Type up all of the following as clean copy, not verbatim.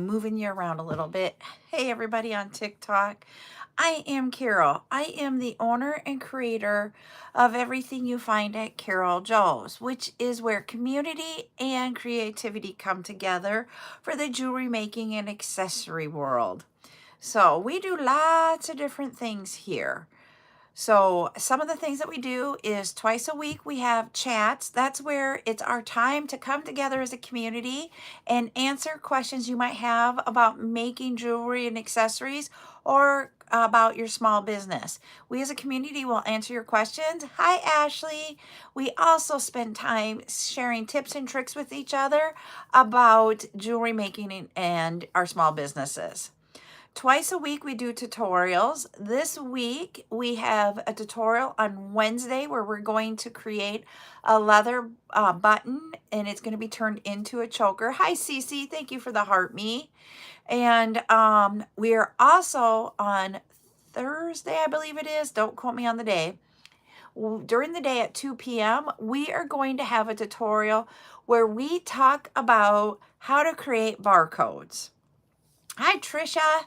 moving you around a little bit. Hey, everybody on TikTok. I am Carol. I am the owner and creator of everything you find at CarolJo's, which is where community and creativity come together for the jewelry making and accessory world. So we do lots of different things here. So some of the things that we do is twice a week we have chats. That's where it's our time to come together as a community and answer questions you might have about making jewelry and accessories or about your small business. We as a community will answer your questions. Hi, Ashley. We also spend time sharing tips and tricks with each other about jewelry making and our small businesses. Twice a week we do tutorials. This week we have a tutorial on Wednesday where we're going to create a leather button and it's going to be turned into a choker. Hi Cece, thank you for the heart me. And we are also on Thursday, I believe it is, don't quote me on the day. During the day at 2 p.m. we are going to have a tutorial where we talk about how to create barcodes. Hi Trisha.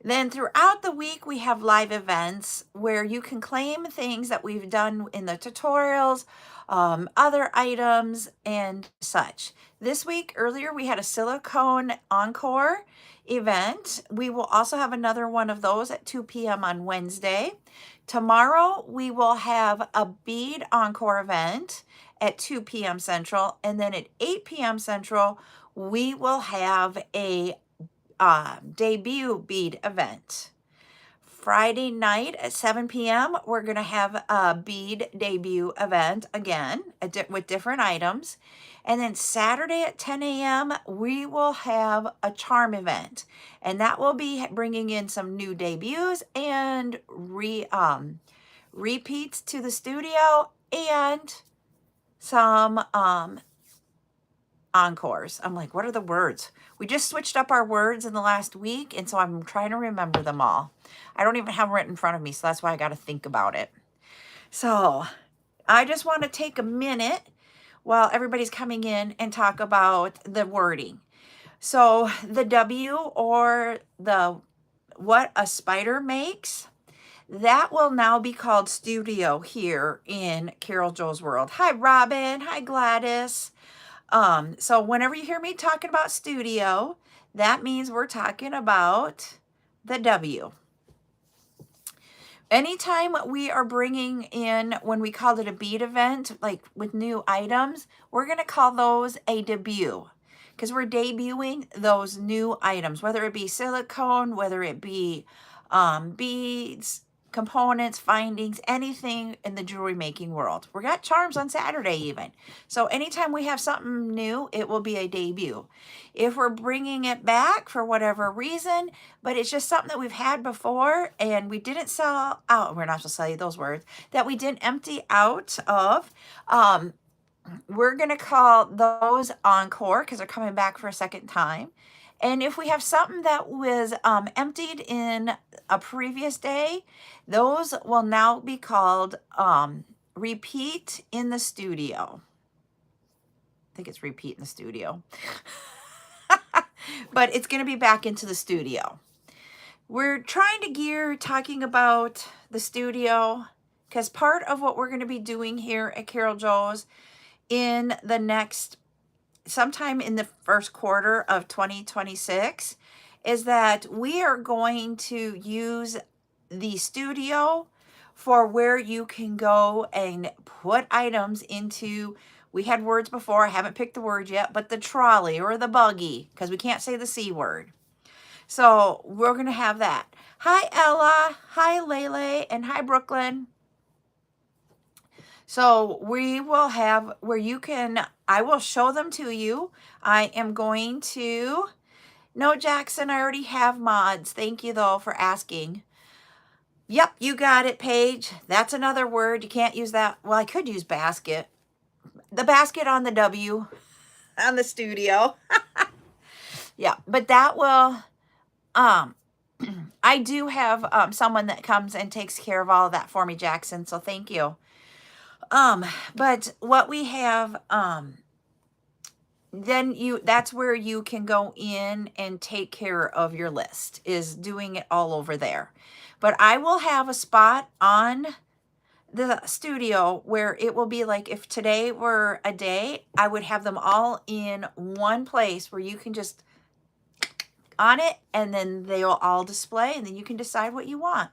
Then throughout the week, we have live events where you can claim things that we've done in the tutorials, other items and such. This week, earlier, we had a silicone encore event. We will also have another one of those at 2 p.m. on Wednesday. Tomorrow, we will have a bead encore event at 2 p.m. Central. And then at 8 p.m. Central, we will have a debut bead event. Friday night at 7 p.m. we're going to have a bead debut event again with different items. And then Saturday at 10 a.m. we will have a charm event. And that will be bringing in some new debuts and repeats to the studio and some encores. I'm like, what are the words? We just switched up our words in the last week, and so I'm trying to remember them all. I don't even have them written in front of me, so that's why I got to think about it. So I just want to take a minute while everybody's coming in and talk about the wording. So the W, or the what a spider makes, that will now be called studio here in CarolJo's world. Hi, Robin. Hi, Gladys. So whenever you hear me talking about studio, that means we're talking about the W. Anytime we are bringing in, when we called it a bead event, like with new items, we're going to call those a debut because we're debuting those new items, whether it be silicone, whether it be beads, components, findings, anything in the jewelry making world. We got charms on Saturday even. So anytime we have something new, it will be a debut. If we're bringing it back for whatever reason, but it's just something that we've had before and we didn't sell out, we're not supposed to say those words, that we didn't empty out of, we're going to call those encore because they're coming back for a second time. And if we have something that was emptied in a previous day, those will now be called repeat in the studio. I think it's repeat in the studio. But it's going to be back into the studio. We're trying to gear talking about the studio because part of what we're going to be doing here at CarolJo's in the next sometime in the first quarter of 2026 is that we are going to use the studio for where you can go and put items into, we had words before, I haven't picked the word yet, but the trolley or the buggy, because we can't say the C word. So we're going to have that. Hi, Ella. Hi, Lele. And hi, Brooklyn. So we will have where you can, I will show them to you. I am going to, no, Jackson, I already have mods. Thank you though for asking. Yep, you got it, Paige. That's another word. You can't use that. Well, I could use basket. The basket on the W on the studio. Yeah, but that will, I do have someone that comes and takes care of all of that for me, Jackson. So thank you. But what we have then that's where you can go in and take care of your list, is doing it all over there. But I will have a spot on the studio where it will be like, if today were a day, I would have them all in one place where you can just on it, and then they will all display, and then you can decide what you want.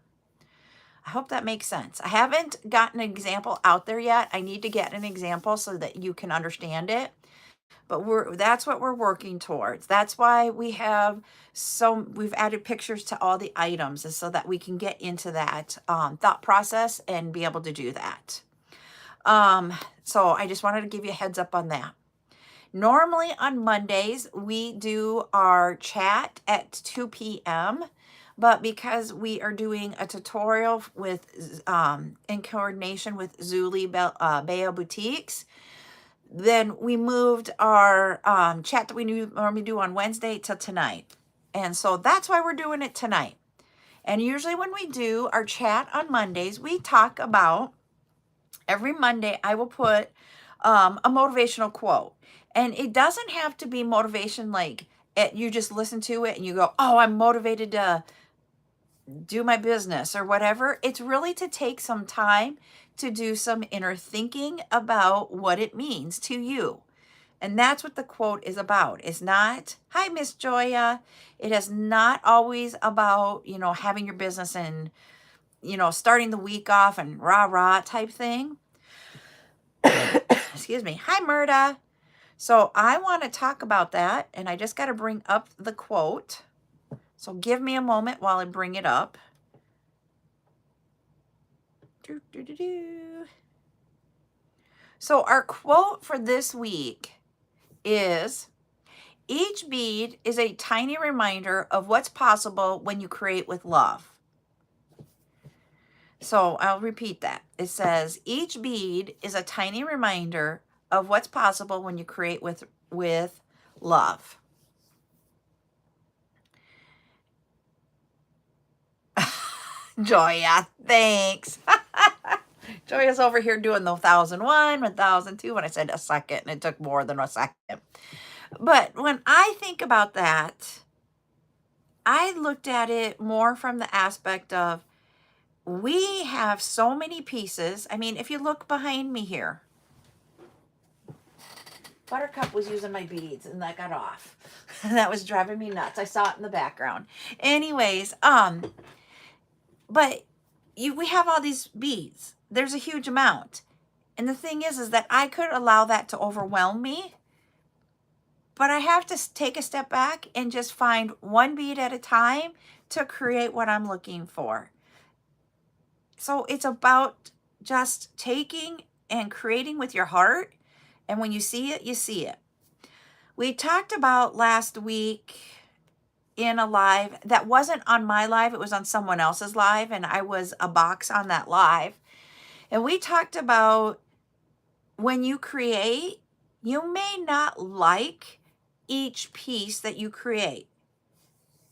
I hope that makes sense. I haven't gotten an example out there yet. I need to get an example so that you can understand it. But that's what we're working towards. That's why we've added pictures to all the items, is so that we can get into that thought process and be able to do that. So I just wanted to give you a heads up on that. Normally on Mondays, we do our chat at 2 p.m. But because we are doing a tutorial with in coordination with Zuli Bayo Boutiques, then we moved our chat that we normally do on Wednesday till tonight. And so that's why we're doing it tonight. And usually when we do our chat on Mondays, we talk about, every Monday I will put a motivational quote. And it doesn't have to be motivation like you just listen to it and you go, oh, I'm motivated to do my business or whatever. It's really to take some time to do some inner thinking about what it means to you. And that's what the quote is about. It's not, hi, Miss Joya. It is not always about, having your business and, starting the week off and rah type thing. Excuse me. Hi, Murda. So I want to talk about that, and I just got to bring up the quote. So give me a moment while I bring it up. So our quote for this week is, each bead is a tiny reminder of what's possible when you create with love. So I'll repeat that. It says, each bead is a tiny reminder of what's possible when you create with love. Joya, thanks. Joya's over here doing the 1001, 1002 when I said a second, and it took more than a second. But when I think about that, I looked at it more from the aspect of, we have so many pieces. I mean, if you look behind me here, Buttercup was using my beads and that got off. That was driving me nuts. I saw it in the background. Anyways, but we have all these beads. There's a huge amount. And the thing is that I could allow that to overwhelm me, but I have to take a step back and just find one bead at a time to create what I'm looking for. So it's about just taking and creating with your heart. And when you see it, you see it. We talked about last week in a live that wasn't on my live. It was on someone else's live. And I was a box on that live. And we talked about, when you create, you may not like each piece that you create.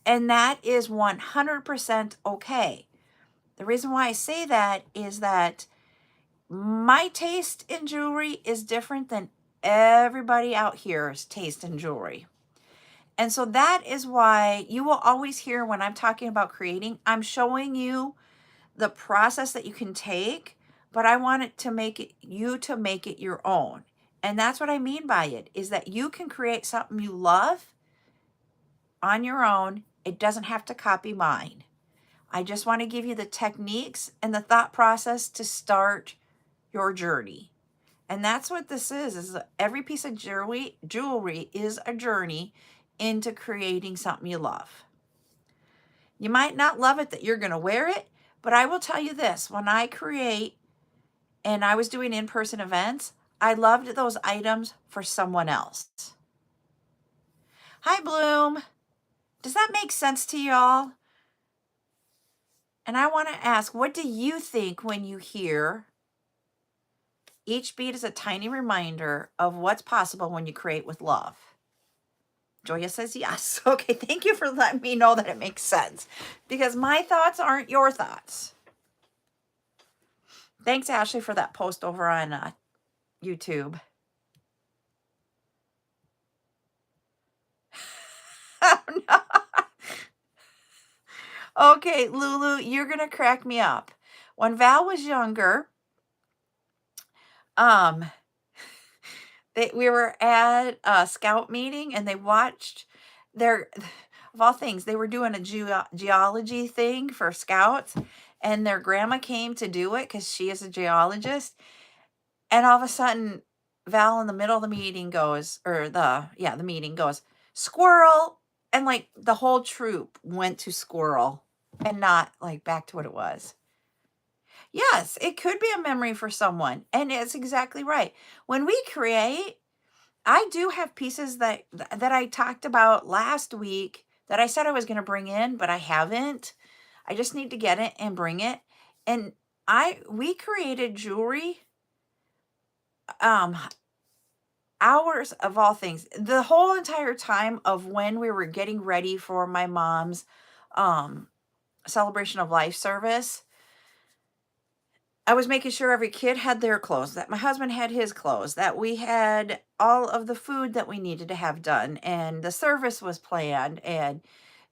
And that is 100% okay. The reason why I say that is that my taste in jewelry is different than everybody out here's taste in jewelry. And so that is why you will always hear, when I'm talking about creating, I'm showing you the process that you can take, but I want it to make it your own. And that's what I mean by it, is that you can create something you love on your own. It doesn't have to copy mine. I just want to give you the techniques and the thought process to start your journey. And that's what this is every piece of jewelry is a journey into creating something you love. You might not love it that you're going to wear it, but I will tell you this, when I create and I was doing in-person events, I loved those items for someone else. Hi, Bloom. Does that make sense to y'all? And I want to ask, what do you think when you hear, each bead is a tiny reminder of what's possible when you create with love? Joya says yes. Okay, thank you for letting me know that it makes sense, because my thoughts aren't your thoughts. Thanks, Ashley, for that post over on YouTube. No. Okay, Lulu, you're gonna crack me up. When Val was younger, um, we were at a scout meeting and they watched their, of all things, they were doing a geology thing for scouts, and their grandma came to do it because she is a geologist. And all of a sudden, Val in the middle of the meeting goes, or the meeting goes, squirrel. And like the whole troop went to squirrel and not like back to what it was. Yes, it could be a memory for someone. And it's exactly right. When we create, I do have pieces that I talked about last week that I said I was going to bring in, but I haven't. I just need to get it and bring it. And we created jewelry, um hours of all things. The whole entire time of when we were getting ready for my mom's um celebration of life service, I was making sure every kid had their clothes, that my husband had his clothes, that we had all of the food that we needed to have done, and the service was planned, and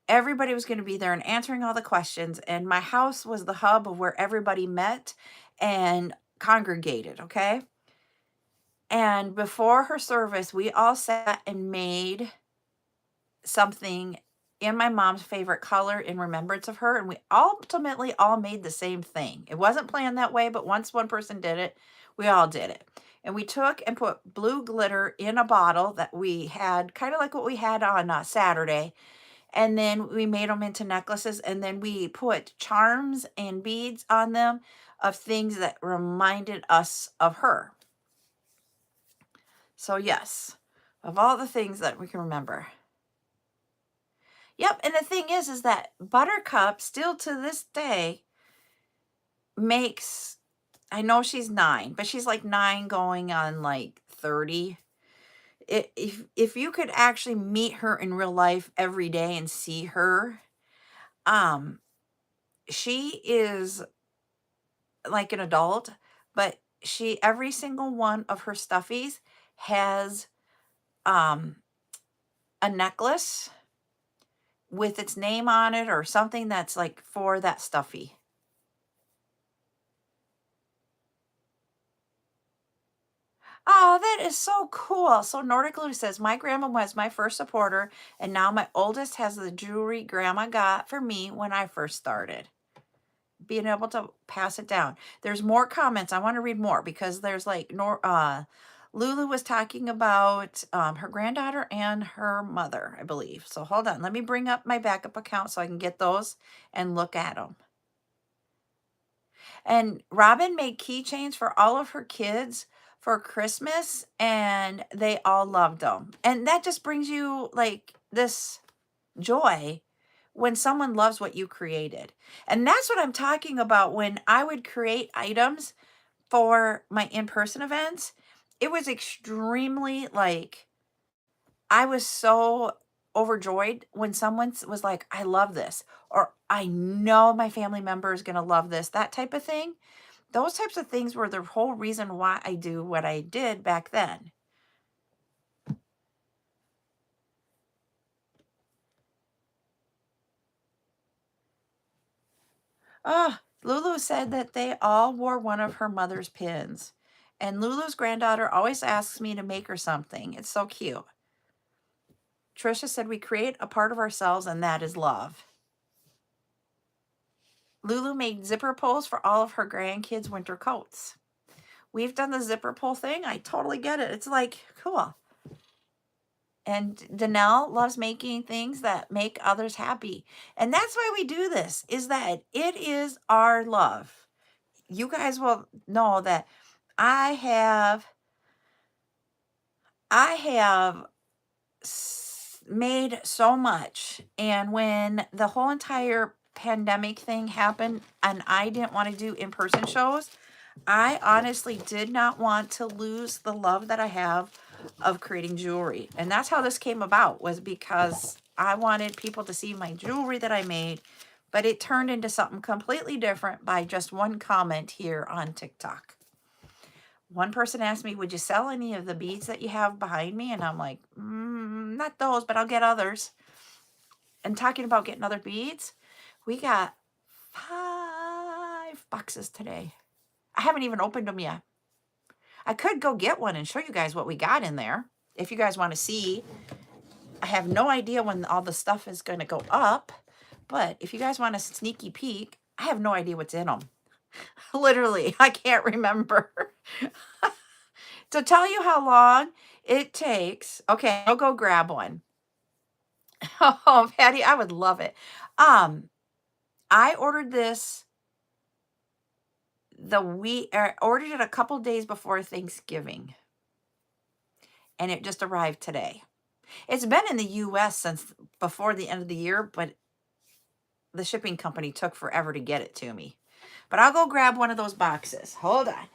everybody was going to be there and answering all the questions. And my house was the hub of where everybody met and congregated, okay? And before her service, we all sat and made something in my mom's favorite color in remembrance of her. And we ultimately all made the same thing. It wasn't planned that way, but once one person did it, we all did it. And we took and put blue glitter in a bottle that we had, kind of like what we had on Saturday. And then we made them into necklaces. And then we put charms and beads on them of things that reminded us of her. So, yes, of all the things that we can remember. Yep, and the thing is that Buttercup still to this day makes, I know she's 9, but she's like 9 going on like 30. If you could actually meet her in real life every day and see her, um, she is like an adult, but every single one of her stuffies has um a necklace with its name on it or something that's like for that stuffy. Oh, that is so cool. So Nordic Lou says, my grandma was my first supporter, and now my oldest has the jewelry grandma got for me when I first started. Being able to pass it down. There's more comments. I want to read more because there's like Lulu was talking about her granddaughter and her mother, I believe. So hold on. Let me bring up my backup account so I can get those and look at them. And Robin made keychains for all of her kids for Christmas, and they all loved them. And that just brings you like this joy when someone loves what you created. And that's what I'm talking about when I would create items for my in-person events. It was extremely like, I was so overjoyed when someone was like, I love this, or I know my family member is going to love this, that type of thing. Those types of things were the whole reason why I do what I did back then. Ah, Lulu said that they all wore one of her mother's pins. And Lulu's granddaughter always asks me to make her something. It's so cute. Trisha said we create a part of ourselves, and that is love. Lulu made zipper pulls for all of her grandkids' winter coats. We've done the zipper pull thing. I totally get it. It's like, cool. And Danelle loves making things that make others happy. And that's why we do this, is that it is our love. You guys will know that I have made so much. And when the whole entire pandemic thing happened and I didn't want to do in-person shows, I honestly did not want to lose the love that I have of creating jewelry. And that's how this came about, was because I wanted people to see my jewelry that I made, but it turned into something completely different by just one comment here on TikTok. One person asked me, would you sell any of the beads that you have behind me? And I'm like, not those, but I'll get others. And talking about getting other beads, we got 5 boxes today. I haven't even opened them yet. I could go get one and show you guys what we got in there if you guys want to see. I have no idea when all the stuff is going to go up, but if you guys want a sneaky peek, I have no idea what's in them. Literally, I can't remember. To tell you how long it takes, okay, I'll go grab one. Oh, Patty, I would love it. I ordered this ordered it a couple days before Thanksgiving, and it just arrived today. It's been in the US since before the end of the year, but the shipping company took forever to get it to me. But I'll go grab one of those boxes. Hold on.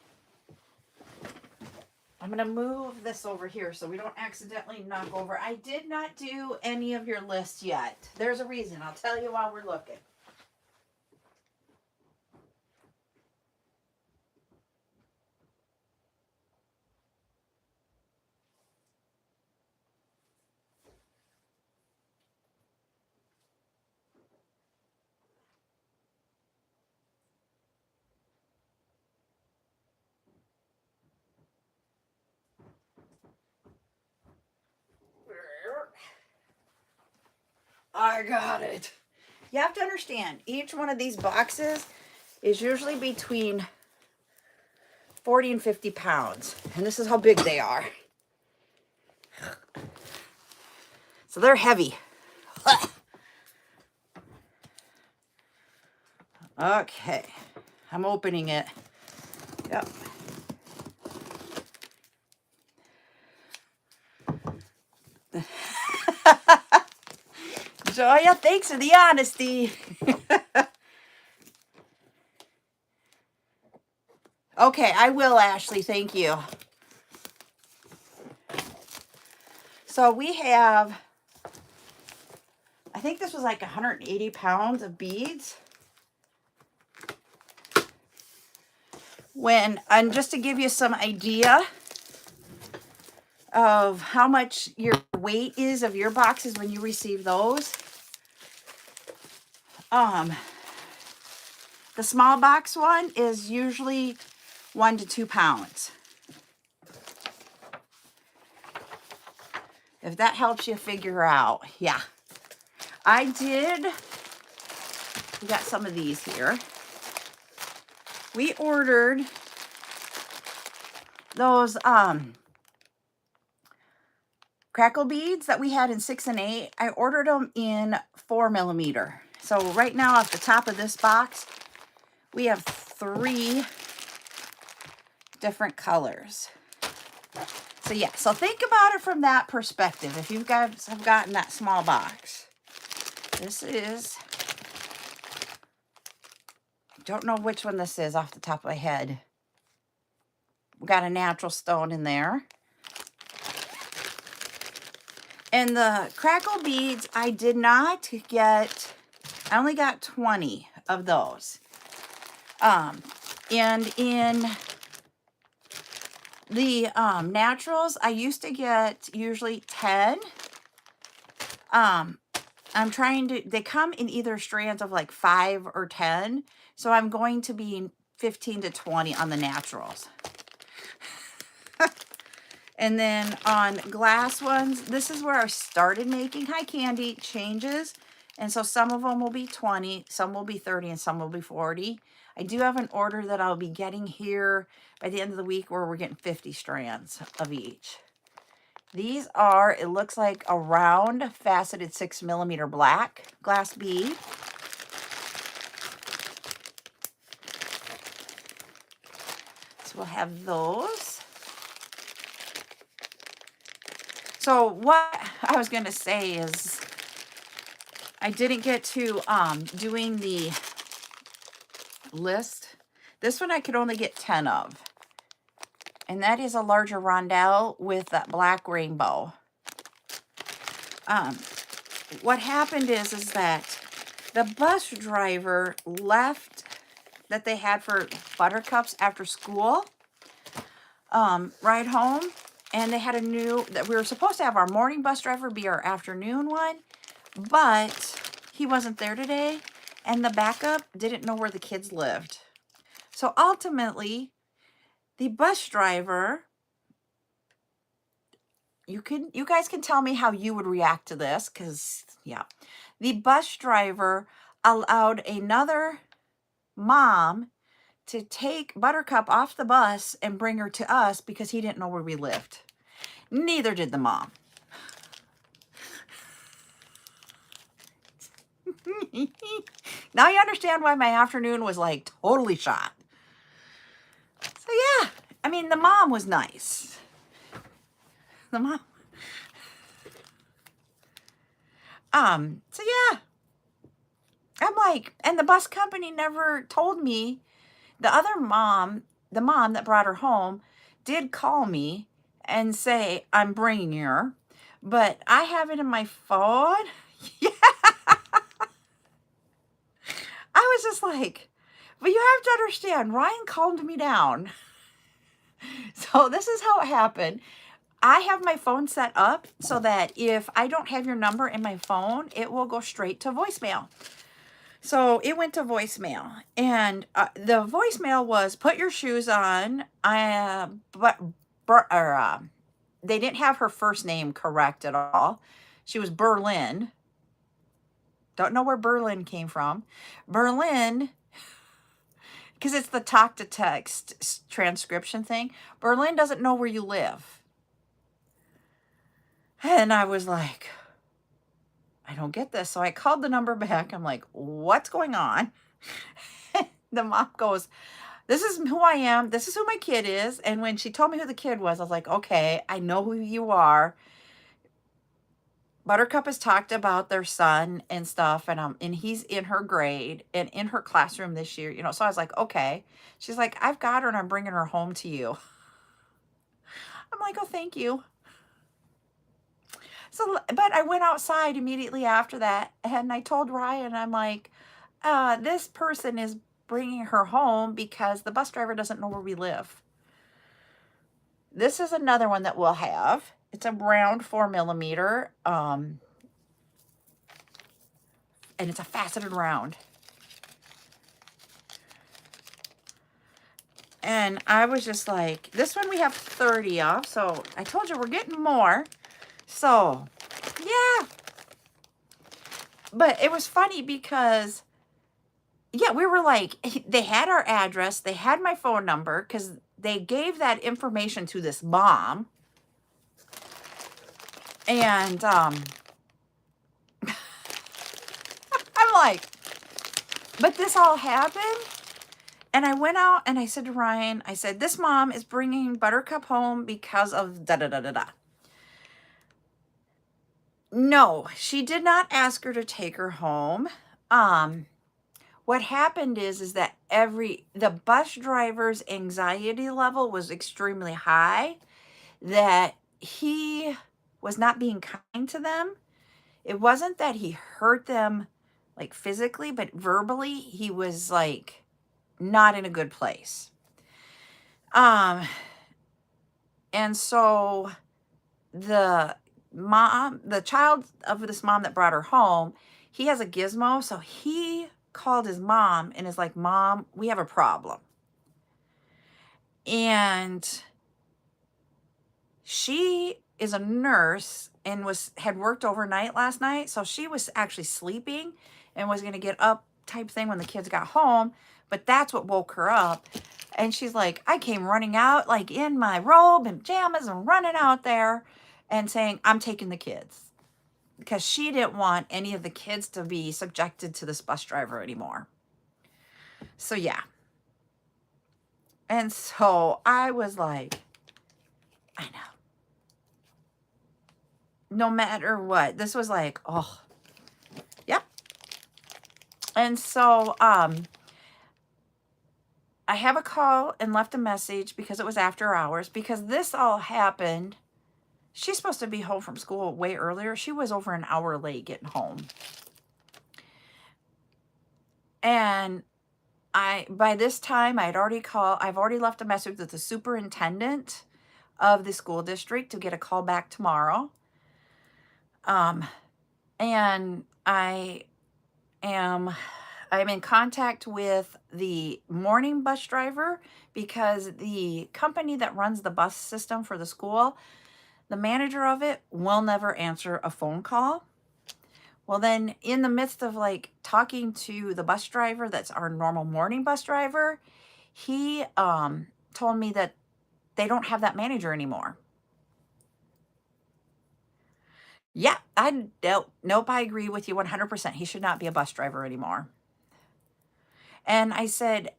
I'm going to move this over here so we don't accidentally knock over. I did not do any of your lists yet. There's a reason. I'll tell you while we're looking. I got it. You have to understand, each one of these boxes is usually between 40 and 50 pounds. And this is how big they are. So they're heavy. Okay. I'm opening it. Yep. Joya, thanks for the honesty. Okay, I will, Ashley. Thank you. So we have, I think this was like 180 pounds of beads. And just to give you some idea of how much your weight is of your boxes when you receive those, the small box one is usually 1 to 2 pounds. If that helps you figure out, yeah. We got some of these here. We ordered those crackle beads that we had in 6 and 8. I ordered them in 4 millimeter. So right now off the top of this box, we have 3 different colors. So yeah, so think about it from that perspective. If you guys have gotten that small box, this is, don't know which one this is off the top of my head. We got a natural stone in there. And the crackle beads, I did not get, I only got 20 of those. And in the naturals, I used to get usually 10. I'm trying to, they come in either strands of like 5 or 10. So I'm going to be 15 to 20 on the naturals. And then on glass ones, this is where I started making high candy changes. And so some of them will be 20, some will be 30, and some will be 40. I do have an order that I'll be getting here by the end of the week where we're getting 50 strands of each. These are, it looks like a round faceted 6 millimeter black glass bead. So we'll have those. So what I was going to say is I didn't get to doing the list. This one I could only get 10 of. And that is a larger rondelle with that black rainbow. What happened is that the bus driver left that they had for buttercups after school, ride home. And they had that we were supposed to have our morning bus driver be our afternoon one, but he wasn't there today, and the backup didn't know where the kids lived. So ultimately, the bus driver, you guys can tell me how you would react to this, because yeah, the bus driver allowed another mom to take Buttercup off the bus and bring her to us because he didn't know where we lived. Neither did the mom. Now you understand why my afternoon was like totally shot. So yeah, I mean, the mom was nice. The mom. So yeah. I'm like, and the bus company never told me. The other mom, the mom that brought her home, did call me and say, I'm bringing her. But I have it in my phone. Yeah. I was just like, but you have to understand, Ryan calmed me down. So this is how it happened. I have my phone set up so that if I don't have your number in my phone, it will go straight to voicemail. So it went to voicemail, and the voicemail was, put your shoes on. They didn't have her first name correct at all. She was Berlin. Don't know where Berlin came from. Berlin, because it's the talk to text transcription thing. Berlin doesn't know where you live. And I was like, I don't get this. So I called the number back. I'm like, what's going on? The mom goes, this is who I am. This is who my kid is. And when she told me who the kid was, I was like, okay, I know who you are. Buttercup has talked about their son and stuff, and he's in her grade and in her classroom this year, so I was like, okay. She's like, I've got her and I'm bringing her home to you. I'm like, oh, thank you. So, but I went outside immediately after that, and I told Ryan, I'm like, this person is bringing her home because the bus driver doesn't know where we live. This is another one that we'll have. It's a round 4mm, and it's a faceted round. And I was just like, this one we have 30 of, so I told you we're getting more. So, yeah. But it was funny because, yeah, we were like, they had our address, they had my phone number, because they gave that information to this mom. And I'm like, but this all happened. And I went out and I said to Ryan, I said, this mom is bringing Buttercup home because of da-da-da-da-da. No, she did not ask her to take her home. What happened is that the bus driver's anxiety level was extremely high, that he was not being kind to them. It wasn't that he hurt them like physically, but verbally he was like not in a good place. And so the child of this mom that brought her home, he has a gizmo, so he called his mom and is like, Mom, we have a problem. And she is a nurse and had worked overnight last night, so she was actually sleeping and was going to get up type thing when the kids got home, but that's what woke her up. And she's like, I came running out like in my robe and pajamas and running out there and saying, I'm taking the kids, because she didn't want any of the kids to be subjected to this bus driver anymore. So yeah. And so I was like, I know. No matter what, this was like, oh, yep. And so I have a call and left a message because it was after hours, because this all happened. She's supposed to be home from school way earlier. She was over an hour late getting home. And by this time, I've already left a message with the superintendent of the school district to get a call back tomorrow. And I I'm in contact with the morning bus driver because the company that runs the bus system for the school, the manager of it will never answer a phone call. Well, then in the midst of like talking to the bus driver, that's our normal morning bus driver, he told me that they don't have that manager anymore. Yeah, I don't. Nope, I agree with you 100%. He should not be a bus driver anymore. And I said,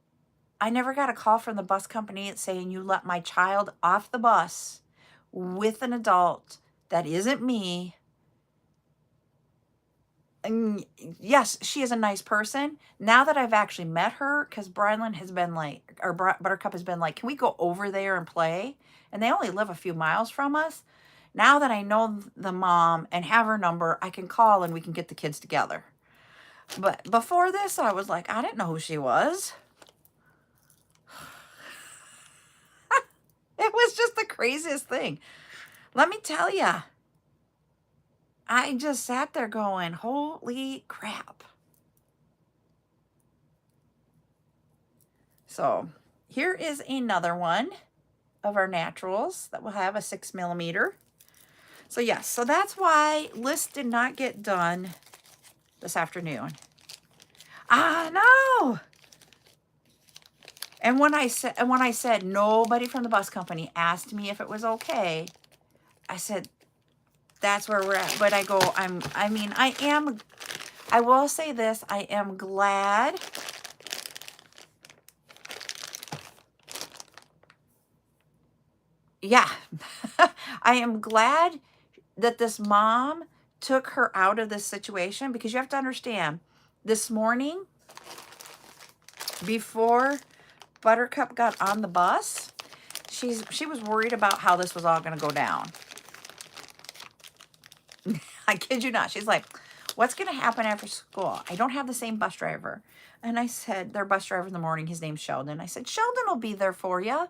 I never got a call from the bus company saying you let my child off the bus with an adult that isn't me. And yes, she is a nice person. Now that I've actually met her, because Brylan has been like, or Buttercup has been like, can we go over there and play? And they only live a few miles from us. Now that I know the mom and have her number, I can call and we can get the kids together. But before this, I was like, I didn't know who she was. It was just the craziest thing. Let me tell you, I just sat there going, holy crap. So here is another one of our naturals that will have a 6mm. So yes, so that's why list did not get done this afternoon. I know. And when I said nobody from the bus company asked me if it was okay, I said that's where we're at. But I will say this, I am glad yeah. I am glad that this mom took her out of this situation, because you have to understand, this morning before Buttercup got on the bus, she was worried about how this was all going to go down. I kid you not. She's like, what's going to happen after school? I don't have the same bus driver. And I said, their bus driver in the morning, his name's Sheldon. I said, Sheldon will be there for you.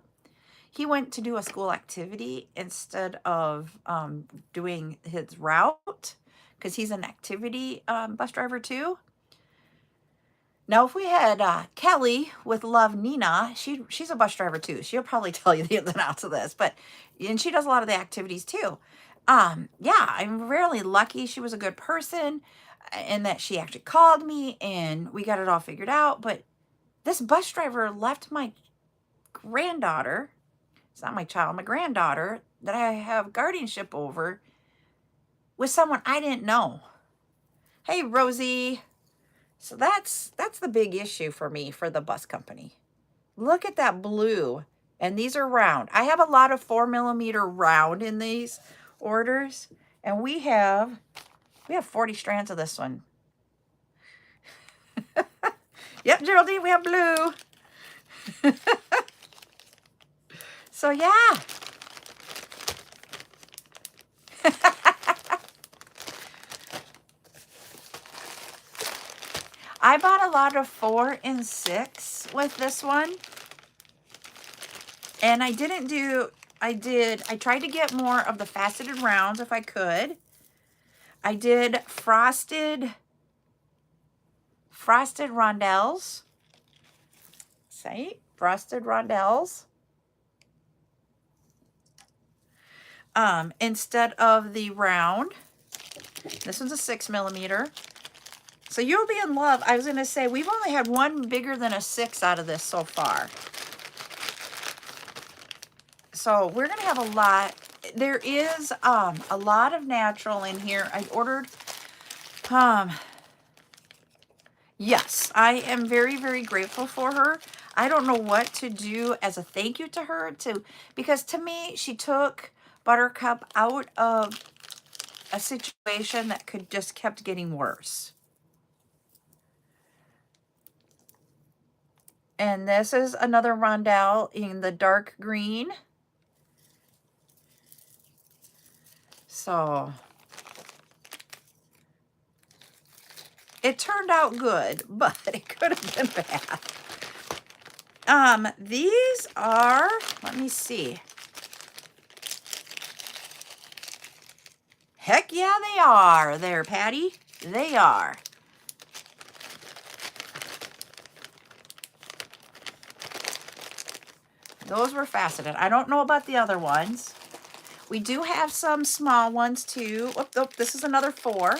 He went to do a school activity instead of doing his route, because he's an activity bus driver too. Now, if we had Kelly with Love Nina, she's a bus driver too. She'll probably tell you the ins and outs of this, and she does a lot of the activities too. Yeah, I'm really lucky she was a good person and that she actually called me and we got it all figured out. But this bus driver left my granddaughter, it's not my child, my granddaughter that I have guardianship over, with someone I didn't know. Hey, Rosie. So that's the big issue for me for the bus company. Look at that blue. And these are round. I have a lot of 4mm round in these orders. And we have 40 strands of this one. Yep, Geraldine, we have blue. So yeah. I bought a lot of 4 and 6 with this one. And I tried to get more of the faceted rounds if I could. I did frosted rondelles. See? Frosted rondelles. Instead of the round. This one's a 6mm. So you'll be in love. I was going to say, we've only had one bigger than a 6 out of this so far. So we're going to have a lot. There is a lot of natural in here. I ordered, yes, I am very, very grateful for her. I don't know what to do as a thank you to her, because to me, she took Buttercup out of a situation that could just kept getting worse. And this is another rondelle in the dark green. So it turned out good, but it could have been bad. These are, let me see. Heck yeah, they are there, Patty. They are. Those were faceted. I don't know about the other ones. We do have some small ones too. Oh, this is another 4.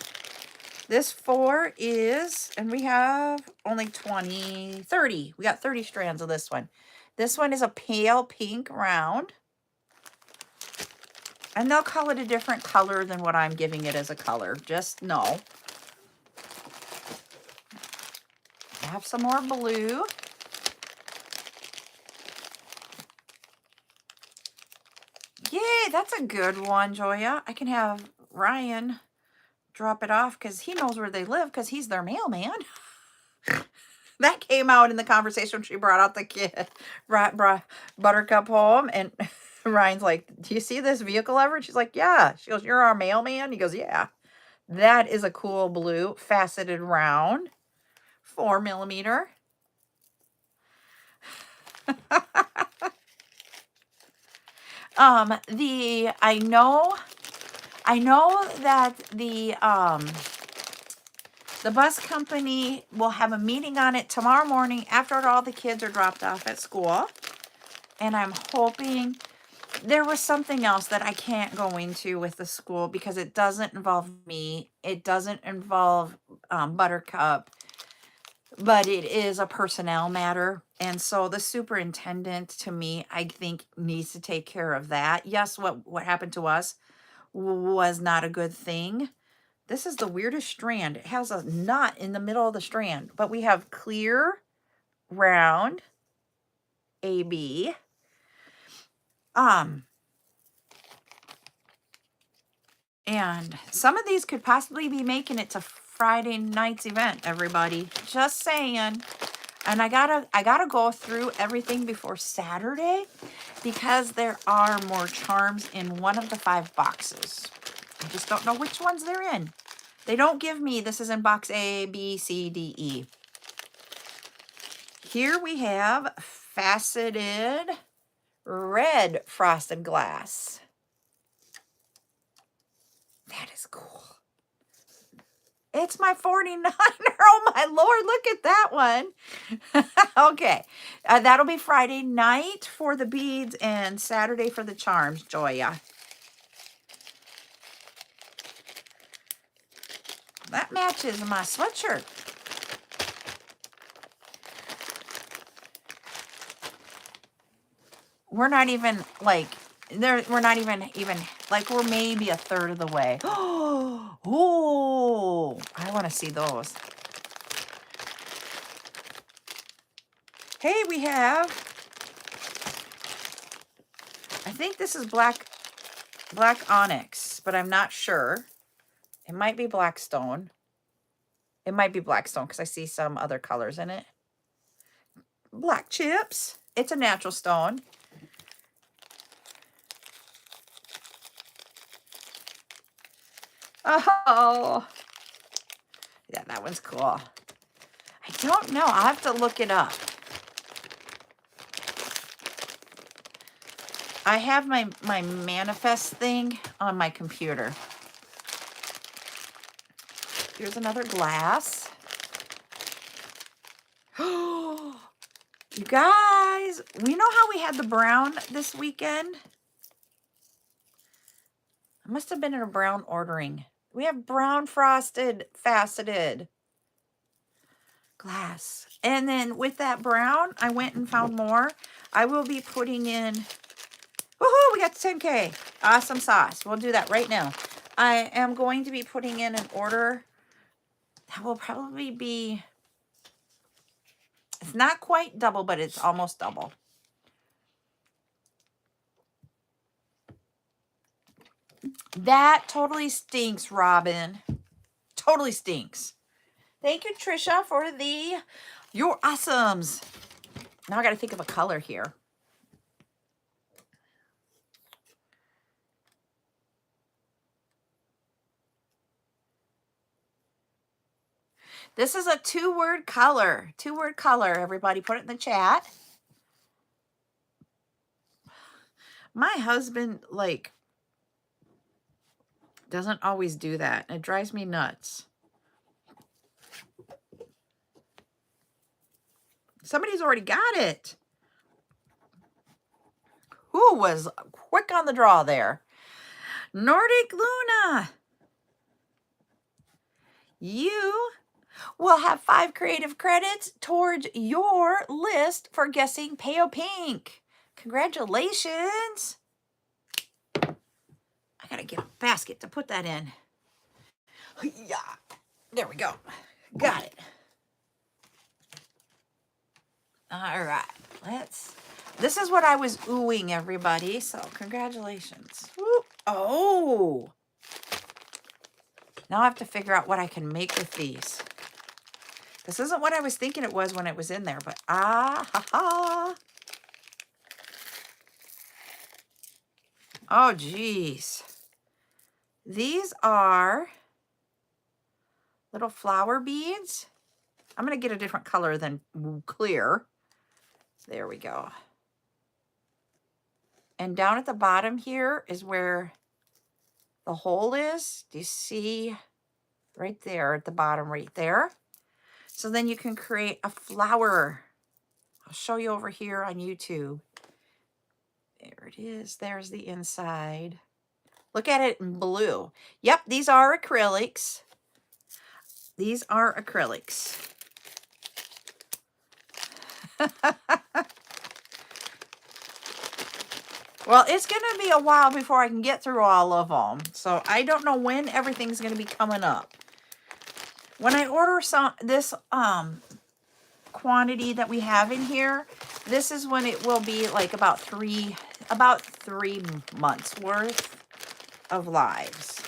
This 4 is, and we have only 30. We got 30 strands of this one. This one is a pale pink round. And they'll call it a different color than what I'm giving it as a color. Just know. I have some more blue. Yay, that's a good one, Joya. I can have Ryan drop it off because he knows where they live because he's their mailman. That came out in the conversation when she brought out the kid, brought Buttercup home, and Ryan's like, do you see this vehicle ever? And she's like, yeah. She goes, you're our mailman? He goes, yeah. That is a cool blue, faceted round, 4 millimeter. I know that the bus company will have a meeting on it tomorrow morning after all the kids are dropped off at school. And I'm hoping there was something else that I can't go into with the school because it doesn't involve me. It doesn't involve Buttercup, but it is a personnel matter. And so the superintendent, to me, I think needs to take care of that. Yes, what happened to us was not a good thing. This is the weirdest strand. It has a knot in the middle of the strand, but we have clear, round, AB. And some of these could possibly be making it to Friday night's event, everybody. Just saying. And I gotta go through everything before Saturday because there are more charms in one of the 5 boxes. I just don't know which ones they're in. They don't give me, this is in box A, B, C, D, E. Here we have faceted red frosted glass. That is cool. It's my 49er. Oh my Lord, look at that one. Okay. That'll be Friday night for the beads and Saturday for the charms, Joya. That matches my sweatshirt. We're not even like, we're not even like, we're maybe a third of the way. Oh, I want to see those. Hey, we have, I think this is black onyx, but I'm not sure. It might be blackstone. It might be blackstone because I see some other colors in it. Black chips. It's a natural stone. Oh, yeah, that one's cool. I don't know. I'll have to look it up. I have my manifest thing on my computer. Here's another glass. You guys, we know how we had the brown this weekend? I must have been in a brown ordering. We have brown frosted, faceted glass. And then with that brown, I went and found more. I will be putting in, woohoo, we got the 10K. Awesome sauce. We'll do that right now. I am going to be putting in an order that will probably be, it's not quite double, but it's almost double. That totally stinks, Robin. Totally stinks. Thank you, Trisha, for your awesomes. Now I got to think of a color here. This is a 2-word color. 2-word color. Everybody put it in the chat. My husband, like, doesn't always do that. It drives me nuts. Somebody's already got it. Ooh, was quick on the draw there. Nordic Luna. You will have 5 creative credits towards your list for guessing Pale Pink. Congratulations. I gotta get a basket to put that in. Yeah, there we go. Got it. All right, this is what I was oohing, everybody. So congratulations. Woo. Oh, now I have to figure out what I can make with these. This isn't what I was thinking it was when it was in there, but ha ha. Oh, geez. These are little flower beads. I'm going to get a different color than clear. There we go. And down at the bottom here is where the hole is. Do you see right there at the bottom right there? So then you can create a flower. I'll show you over here on YouTube. There it is. There's the inside. Look at it in blue. Yep, these are acrylics. These are acrylics. Well, it's going to be a while before I can get through all of them. So I don't know when everything's going to be coming up. When I order this quantity that we have in here, this is when it will be like about 3 months worth of lives.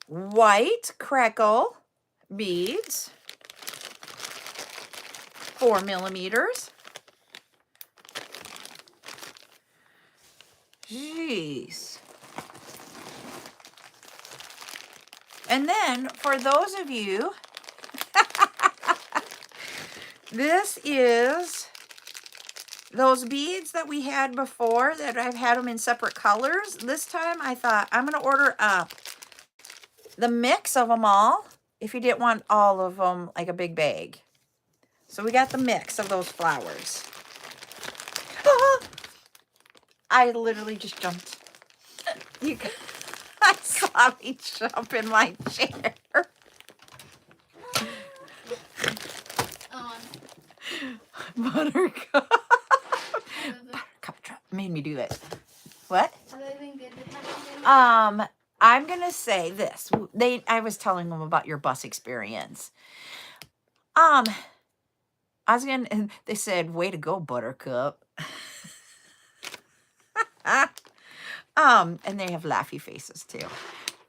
White crackle beads, 4 millimeters. Jeez. And then for those of you, this is those beads that we had before that I've had them in separate colors. This time I thought I'm going to order the mix of them all if you didn't want all of them like a big bag. So we got the mix of those flowers. I literally just jumped. I saw me jump in my chair. Buttercup. Buttercup made me do it. What? I'm gonna say this. I was telling them about your bus experience. They said, "Way to go, Buttercup." And they have laughy faces too.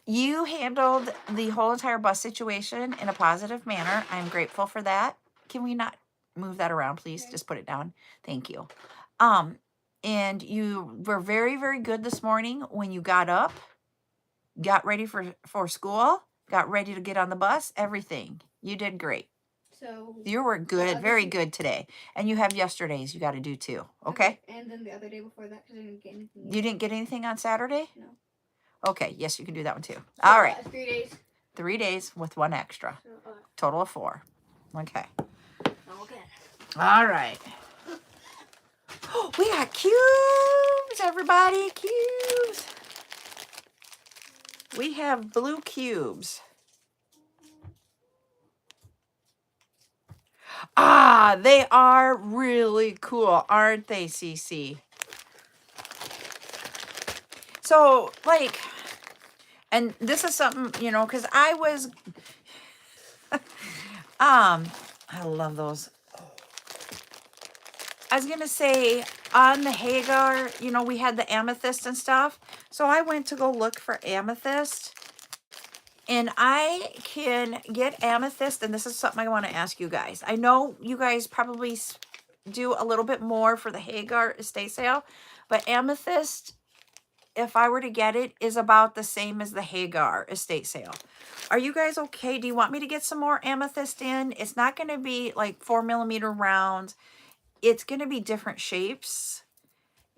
You handled the whole entire bus situation in a positive manner. I'm grateful for that. Can we not move that around, please? Okay. Just put it down. Thank you. And you were very, very good this morning when you got up, got ready for school, got ready to get on the bus, everything. You did great. So you were good, very good today. And you have yesterday's you got to do too. Okay? And then the other day before that, because I didn't get anything. You didn't get anything on Saturday? No. Okay, yes, you can do that one too. So, all right. 3 days. 3 days with 1 extra. So, total of 4. Okay. Okay. All right. We got cubes, everybody. Cubes. We have blue cubes. They are really cool, aren't they, Cece? So, like, and this is something, because I was, I love those. I was going to say, on the Hagar, we had the amethyst and stuff. So I went to go look for amethyst. And I can get amethyst, and this is something I want to ask you guys. I know you guys probably do a little bit more for the Hagar estate sale, but amethyst, if I were to get it, is about the same as the Hagar estate sale. Are you guys okay? Do you want me to get some more amethyst in? It's not going to be like 4 millimeter rounds. It's going to be different shapes,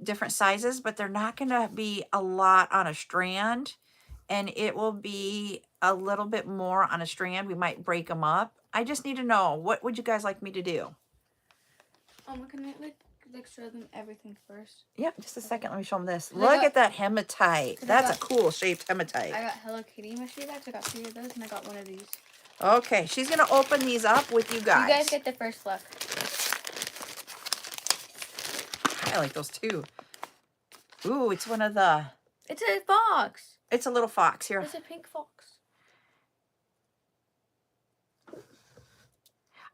different sizes, but they're not going to be a lot on a strand. And it will be a little bit more on a strand. We might break them up. I just need to know, what would you guys like me to do? Can I Like show them everything first. Yep, just a second. Let me show them this. I Look got- at that hematite. That's a cool shaped hematite. I got Hello Kitty mystery bags. I got 3 of those, and I got 1 of these. Okay, she's going to open these up with you guys. You guys get the first look. I like those too. Ooh, it's one of the... It's a fox. It's a little fox here. It's a pink fox.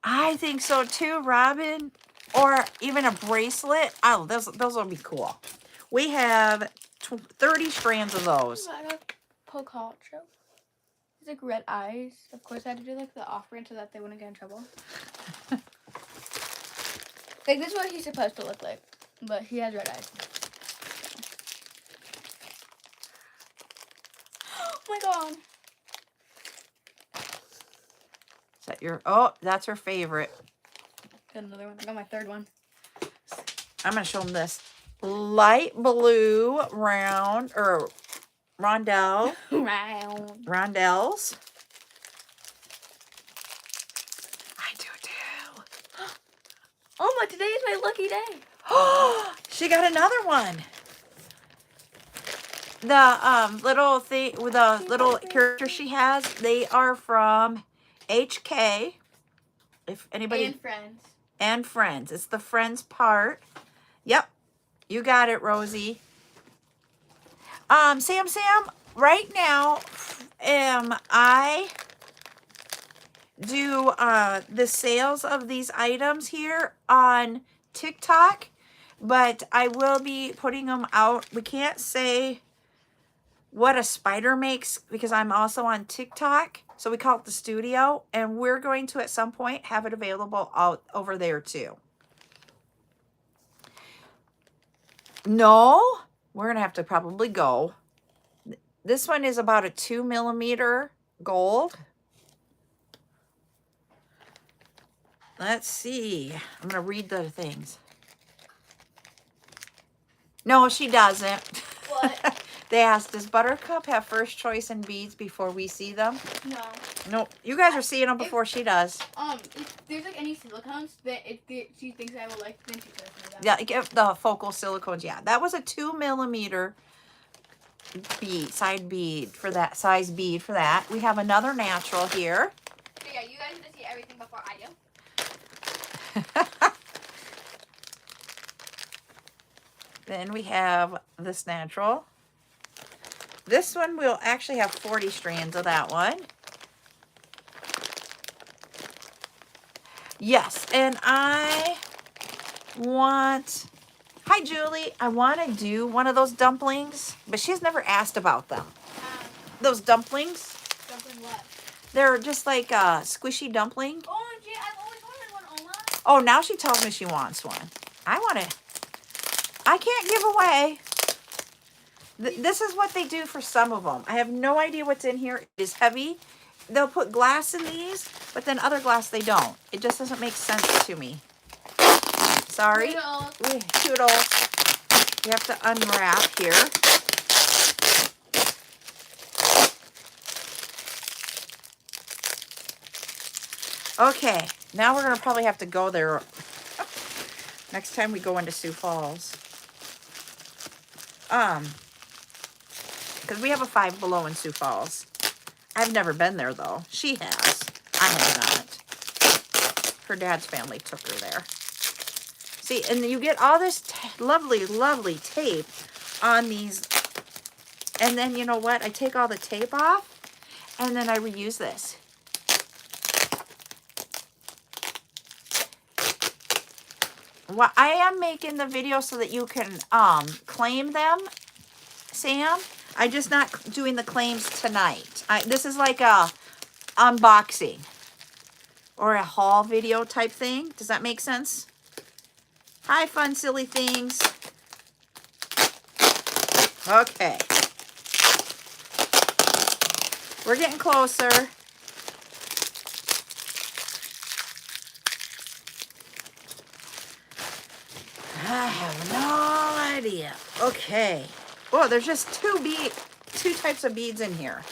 I think so too, Robin. Or even a bracelet. Oh, those will be cool. We have 30 strands of those. I got CarolJo's. It's like red eyes. Of course, I had to do like the off-brand so that they wouldn't get in trouble. Like this is what he's supposed to look like, but he has red eyes. Oh my god! Is that your... Oh, that's her favorite. Got another one. I got my 3rd one. I'm going to show them this. Light blue round, or rondelle. Rondelles. I do too. Oh my! Today is my lucky day. Oh, she got another one. The little thing, the little character she has, they are from HK. If anybody... And Friends. And Friends. It's the Friends part. Yep. You got it, Rosie. Sam, right now, I do the sales of these items here on TikTok, but I will be putting them out. We can't say what a spider makes because I'm also on TikTok. So we call it the studio, and we're going to at some point have it available out over there too. No, we're going to have to probably go. This one is about a 2mm gold. Let's see. I'm going to read the things. No, she doesn't. What? They asked, does Buttercup have first choice in beads before we see them? No. Nope. You guys are seeing them before she does. If there's like any silicones that she thinks I will like, then she says me that. Yeah, give the focal silicones. Yeah, that was a 2mm bead, side bead for that, size bead for that. We have another natural here. So yeah, you guys get to see everything before I do. Then we have this natural. This one will actually have 40 strands of that one. Yes, and I want... Hi, Julie. I want to do one of those dumplings, but she's never asked about them. Those dumplings. Dumpling what? They're just like a squishy dumpling. Oh, gee, I've always wanted one, Oma. Oh, now she tells me she wants one. I want to... I can't give away. This is what they do for some of them. I have no idea what's in here. It is heavy. They'll put glass in these, but then other glass they don't. It just doesn't make sense to me. Sorry. Toodles. You have to unwrap here. Okay, now we're going to probably have to go there next time we go into Sioux Falls. Because we have a Five Below in Sioux Falls. I've never been there, though. She has. I have not. Her dad's family took her there. See, and you get all this lovely, lovely tape on these. And then, you know what? I take all the tape off, and then I reuse this. Well, I am making the video so that you can claim them, Sam. I'm just not doing the claims tonight. This is like a unboxing or a haul video type thing. Does that make sense? Hi, fun, silly things. Okay. We're getting closer. I have no idea. Okay. Oh, there's just two types of beads in here.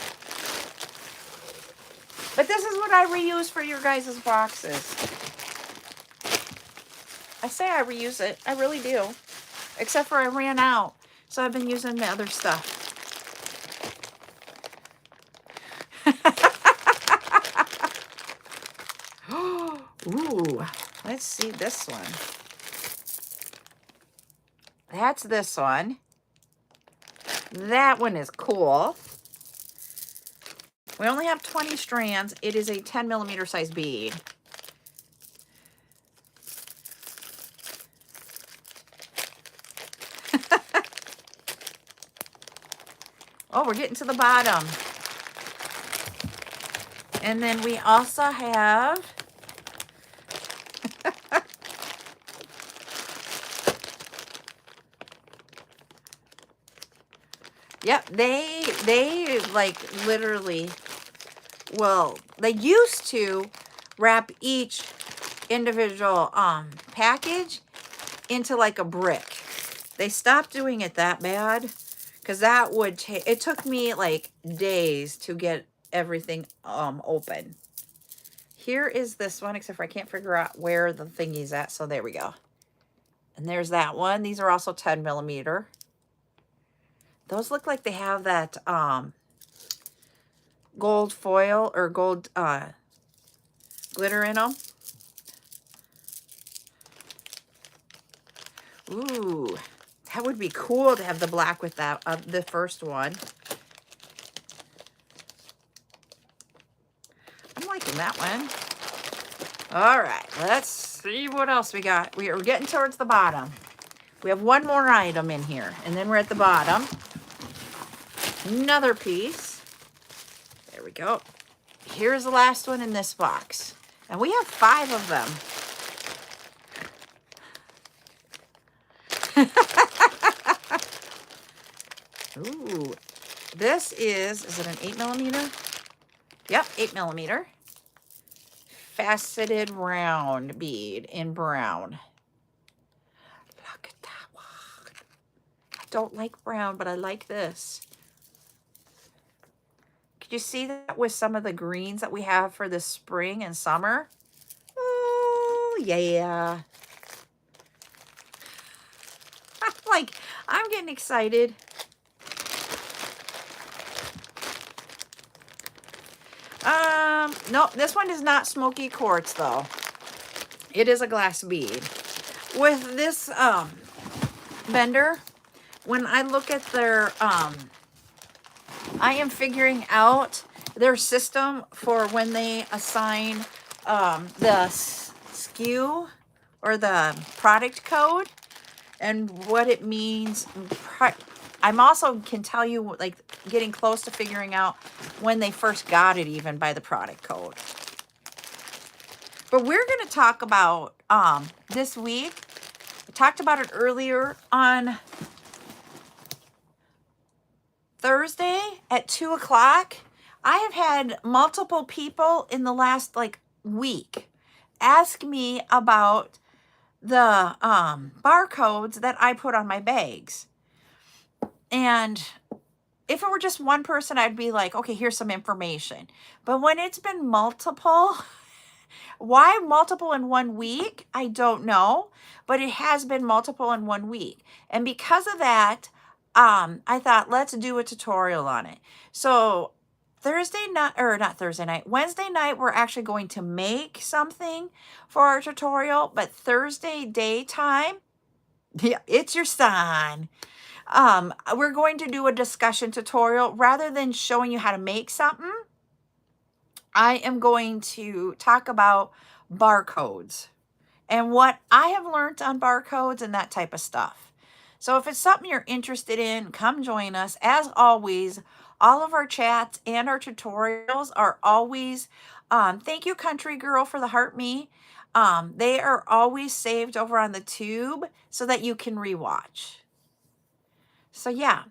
But this is what I reuse for your guys' boxes. I say I reuse it. I really do. Except for I ran out. So I've been using the other stuff. Ooh, let's see this one. That's this one. That one is cool. We only have 20 strands. It is a 10 millimeter size bead. Oh, we're getting to the bottom. And then we also have yep, they like literally, well, they used to wrap each individual package into like a brick. They stopped doing it that bad because that would take, it took me like days to get everything open. Here is this one, except for I can't figure out where the thingy's at. So there we go. And there's that one. These are also 10 millimeter. Those look like they have that gold foil or gold glitter in them. Ooh, that would be cool to have the black with that, the first one. I'm liking that one. All right, let's see what else we got. We are getting towards the bottom. We have one more item in here, and then we're at the bottom. Another piece. There we go. Here's the last one in this box. And we have 5 of them. Ooh, this is it an 8 millimeter? Yep, 8 millimeter. Faceted round bead in brown. Look at that one. I don't like brown, but I like this. Could you see that with some of the greens that we have for the spring and summer? Oh, yeah. Like, I'm getting excited. No, this one is not smoky quartz though. It is a glass bead. With this vendor, when I look at their I am figuring out their system for when they assign the SKU or the product code and what it means. I'm also can tell you, like, getting close to figuring out when they first got it even by the product code. But we're going to talk about this week. I talked about it earlier on Thursday at 2 o'clock. I have had multiple people in the last like week ask me about the barcodes that I put on my bags. And if it were just one person, I'd be like, okay, here's some information. But when it's been multiple, why multiple in 1 week? I don't know, but it has been multiple in 1 week. And because of that, I thought, let's do a tutorial on it. So Wednesday night, we're actually going to make something for our tutorial, but Thursday daytime, yeah, it's your sign. We're going to do a discussion tutorial. Rather than showing you how to make something, I am going to talk about barcodes and what I have learned on barcodes and that type of stuff. So if it's something you're interested in, come join us. As always, all of our chats and our tutorials are always, thank you, Country Girl, for the heart me. They are always saved over on the tube so that you can rewatch. So yeah,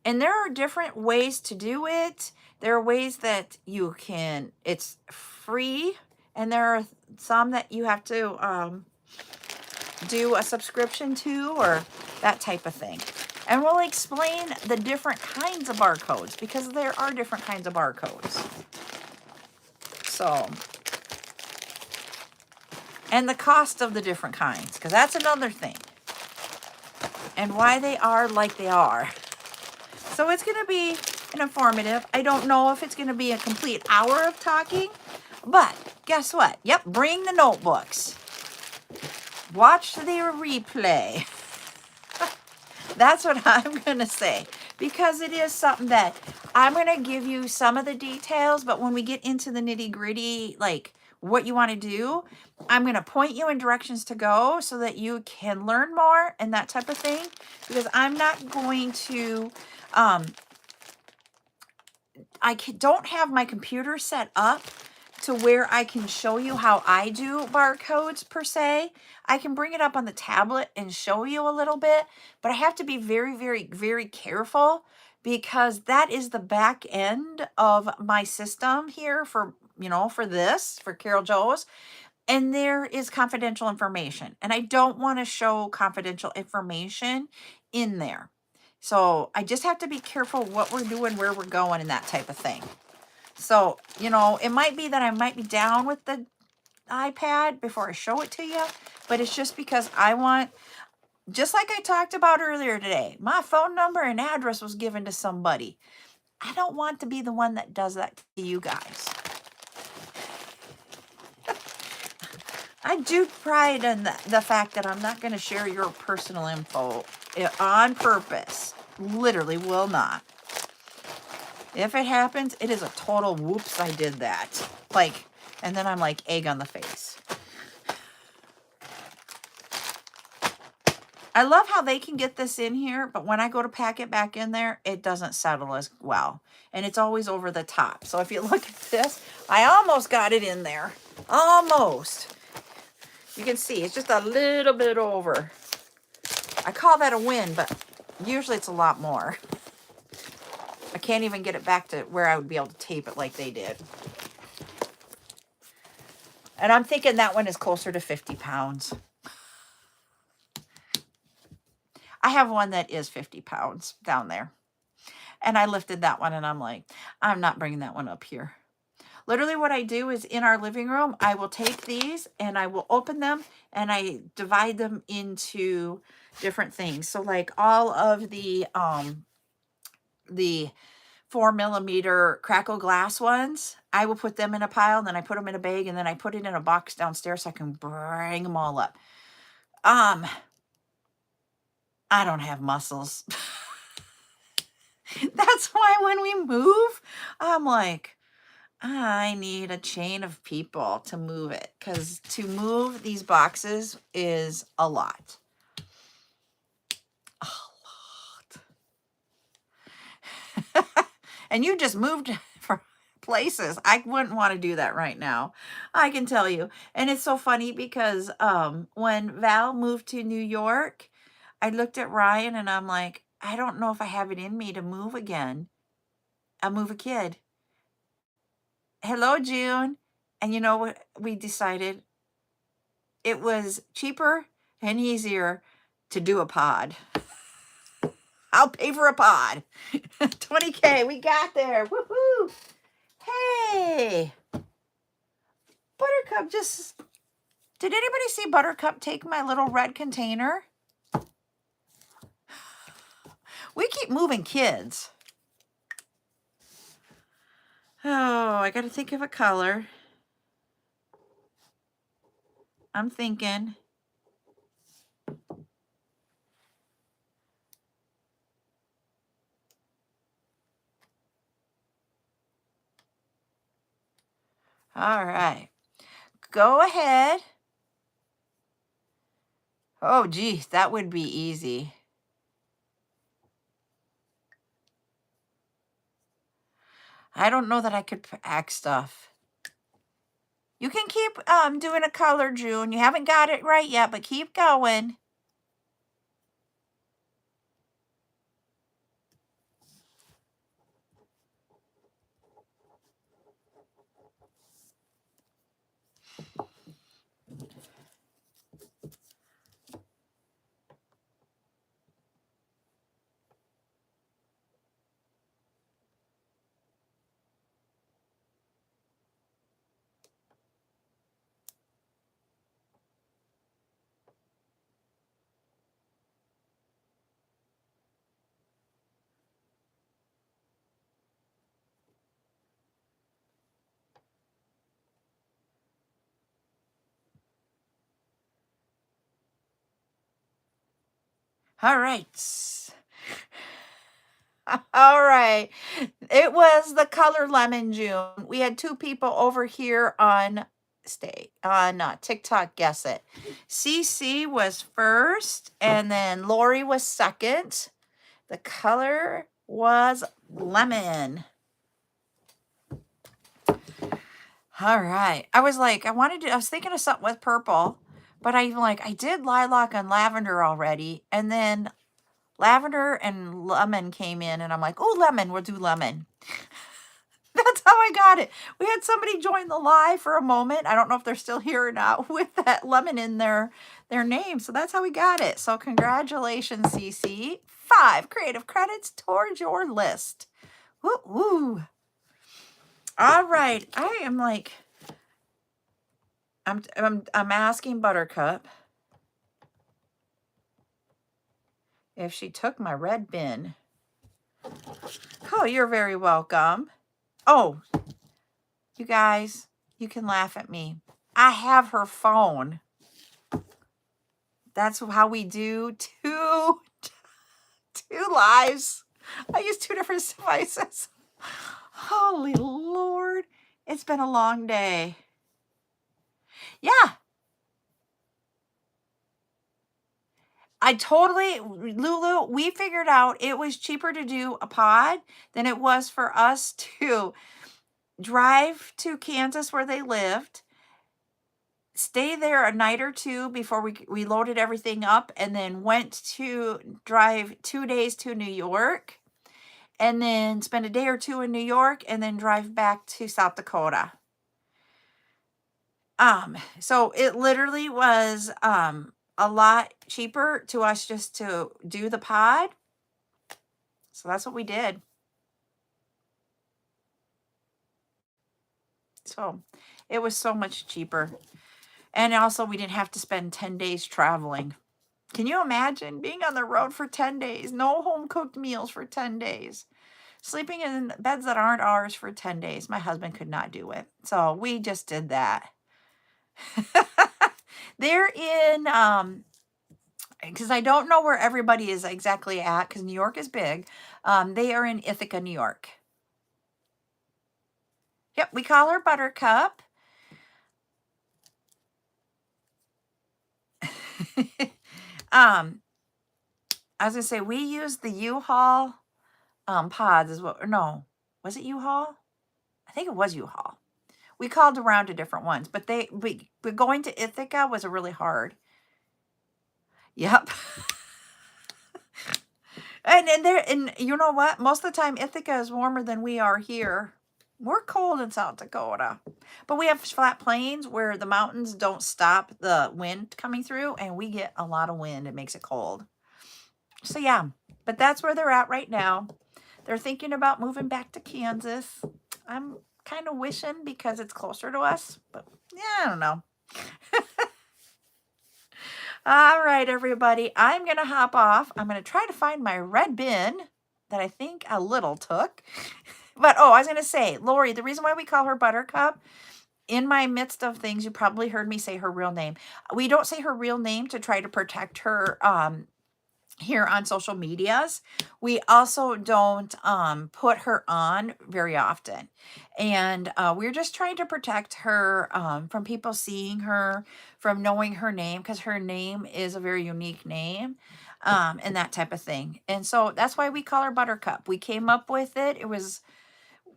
and there are different ways to do it. There are ways that you can, it's free, and there are some that you have to do a subscription to or that type of thing. And we'll explain the different kinds of barcodes because there are different kinds of barcodes. So and the cost of the different kinds, because that's another thing, and why they are like they are. So it's going to be an informative. I don't know if it's going to be a complete hour of talking, but guess what? Yep, bring the notebooks. Watch the replay. That's what I'm going to say, because it is something that I'm going to give you some of the details, but when we get into the nitty gritty, like what you want to do, I'm going to point you in directions to go so that you can learn more and that type of thing, because I'm not going to, don't have my computer set up to where I can show you how I do barcodes per se. I can bring it up on the tablet and show you a little bit, but I have to be very, very, very careful, because that is the back end of my system here for, for CarolJo's. And there is confidential information, and I don't want to show confidential information in there. So I just have to be careful what we're doing, where we're going, and that type of thing. So, it might be that I might be down with the iPad before I show it to you, but it's just because I want, just like I talked about earlier today, my phone number and address was given to somebody. I don't want to be the one that does that to you guys. I do pride in the fact that I'm not going to share your personal info on purpose. Literally will not. If it happens, it is a total whoops, I did that. And then I'm like egg on the face. I love how they can get this in here, but when I go to pack it back in there, it doesn't settle as well. And it's always over the top. So if you look at this, I almost got it in there. Almost. You can see it's just a little bit over. I call that a win, but usually it's a lot more. I can't even get it back to where I would be able to tape it like they did. And I'm thinking that one is closer to 50 pounds. I have one that is 50 pounds down there. And I lifted that one and I'm like, I'm not bringing that one up here. Literally what I do is in our living room, I will take these and I will open them and I divide them into different things. So like all of the 4mm crackle glass ones, I will put them in a pile, and then I put them in a bag, and then I put it in a box downstairs so I can bring them all up. I don't have muscles. That's why when we move, I'm like, I need a chain of people to move it, because to move these boxes is a lot. A lot. And you just moved from places. I wouldn't want to do that right now. I can tell you. And it's so funny because when Val moved to New York, I looked at Ryan and I'm like, I don't know if I have it in me to move again. I'll move a kid. Hello, June. And you know what we decided? It was cheaper and easier to do a pod. I'll pay for a pod. 20K, we got there. Woohoo! Hey, Buttercup did anybody see Buttercup take my little red container? We keep moving kids. Oh, I got to think of a color. I'm thinking. All right. Go ahead. Oh, geez, that would be easy. I don't know that I could pack stuff. You can keep doing a color, June. You haven't got it right yet, but keep going. All right. All right. It was the color lemon June. We had two people over here on TikTok guess it. CC was first and then Lori was second. The color was lemon. All right. I was thinking of something with purple, but I did lilac and lavender already. And then lavender and lemon came in, and I'm like, oh, lemon, we'll do lemon. That's how I got it. We had somebody join the live for a moment. I don't know if they're still here or not with that lemon in their name. So that's how we got it. So congratulations, CC. 5 creative credits towards your list. Woo woo. All right. I'm asking Buttercup if she took my red bin. Oh, you're very welcome. Oh, you guys, you can laugh at me. I have her phone. That's how we do two lives. I use 2 different devices. Holy Lord. It's been a long day. Yeah. Lulu, we figured out it was cheaper to do a pod than it was for us to drive to Kansas where they lived, stay there a night or two before we loaded everything up, and then went to drive 2 days to New York, and then spend a day or two in New York, and then drive back to South Dakota. So it literally was a lot cheaper to us just to do the pod. So that's what we did. So it was so much cheaper. And also we didn't have to spend 10 days traveling. Can you imagine being on the road for 10 days? No home cooked meals for 10 days. Sleeping in beds that aren't ours for 10 days. My husband could not do it. So we just did that. They're in, because I don't know where everybody is exactly at, because New York is big. They are in Ithaca, New York. Yep, we call her Buttercup. I was gonna say we used the U-Haul pods is what, or no, was it U-Haul? I think it was U-Haul. We called around to different ones, but going to Ithaca was really hard. Yep. and you know what? Most of the time Ithaca is warmer than we are here. We're cold in South Dakota, but we have flat plains where the mountains don't stop the wind coming through, and we get a lot of wind. It makes it cold. So yeah, but that's where they're at right now. They're thinking about moving back to Kansas. I'm kind of wishing because it's closer to us, but yeah, I don't know. All right, everybody, I'm going to hop off. I'm going to try to find my red bin that I think a little took. But, I was going to say, Lori, the reason why we call her Buttercup, in my midst of things, you probably heard me say her real name. We don't say her real name to try to protect her here on social medias. We also don't put her on very often. And we're just trying to protect her from people seeing her, from knowing her name, because her name is a very unique name. And that type of thing. And so that's why we call her Buttercup. We came up with it.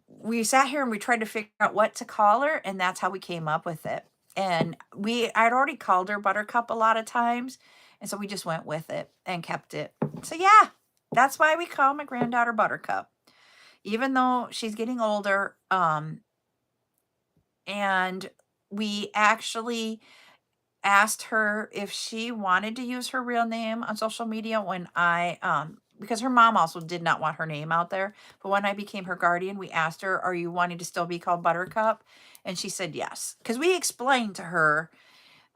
We sat here and we tried to figure out what to call her, and that's how we came up with it. And I'd already called her Buttercup a lot of times, and so we just went with it and kept it. So yeah, that's why we call my granddaughter Buttercup. Even though she's getting older, and we actually asked her if she wanted to use her real name on social media when because her mom also did not want her name out there. But when I became her guardian, we asked her, are you wanting to still be called Buttercup? And she said yes. Because we explained to her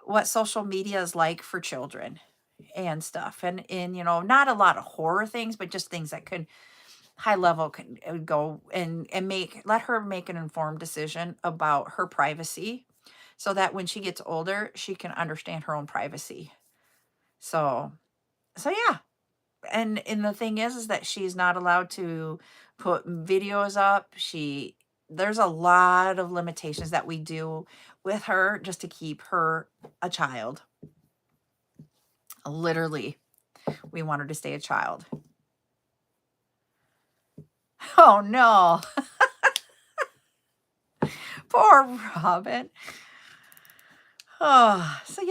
what social media is like for children and stuff. And not a lot of horror things, but just things that could high level could go and let her make an informed decision about her privacy, so that when she gets older, she can understand her own privacy. So yeah. and the thing is that she's not allowed to put videos up. There's a lot of limitations that we do with her just to keep her a child. Literally, we want her to stay a child. Oh no. Poor Robin. Oh, so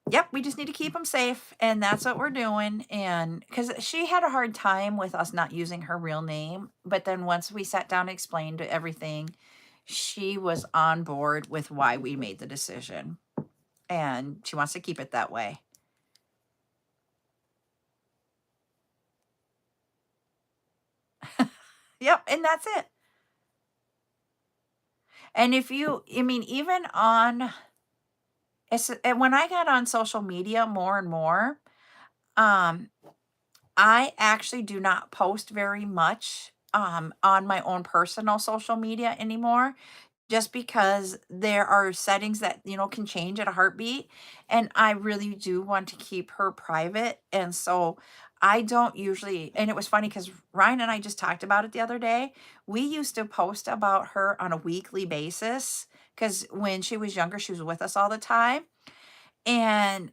yep, we just need to keep them safe, and that's what we're doing. And because she had a hard time with us not using her real name, but then once we sat down and explained everything, she was on board with why we made the decision, and she wants to keep it that way. Yep, and that's it. And if you, I mean, even on, and when I got on social media more and more, um, I actually do not post very much on my own personal social media anymore, just because there are settings that, can change at a heartbeat. And I really do want to keep her private. And so I don't usually, and it was funny because Ryan and I just talked about it the other day. We used to post about her on a weekly basis because when she was younger, she was with us all the time. And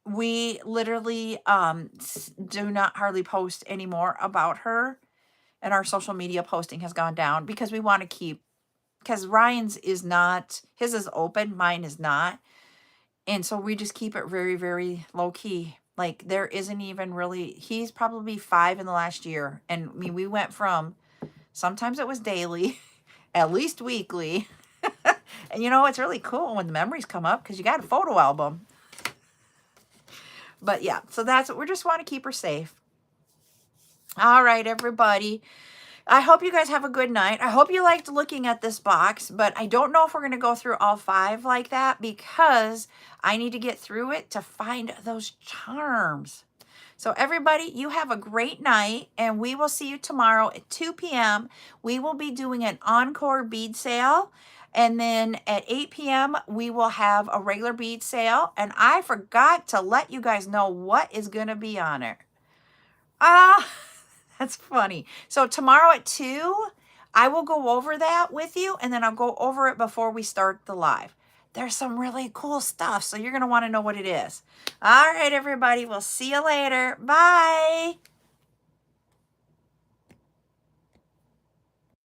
we literally do not hardly post anymore about her, and our social media posting has gone down because we want to keep, because Ryan's is not, his is open, mine is not. And so we just keep it very, very low key. Like there isn't even really, he's probably 5 in the last year. And I mean, we went from, sometimes it was daily, at least weekly. And it's really cool when the memories come up because you got a photo album. But yeah, so that's what we just want to keep her safe. All right, everybody. I hope you guys have a good night. I hope you liked looking at this box, but I don't know if we're going to go through all 5 like that because I need to get through it to find those charms. So everybody, you have a great night, and we will see you tomorrow at 2 p.m. We will be doing an encore bead sale. And then at 8 p.m., we will have a regular bead sale. And I forgot to let you guys know what is going to be on it. That's funny. So tomorrow at 2, I will go over that with you, and then I'll go over it before we start the live. There's some really cool stuff, so you're going to want to know what it is. All right, everybody. We'll see you later. Bye.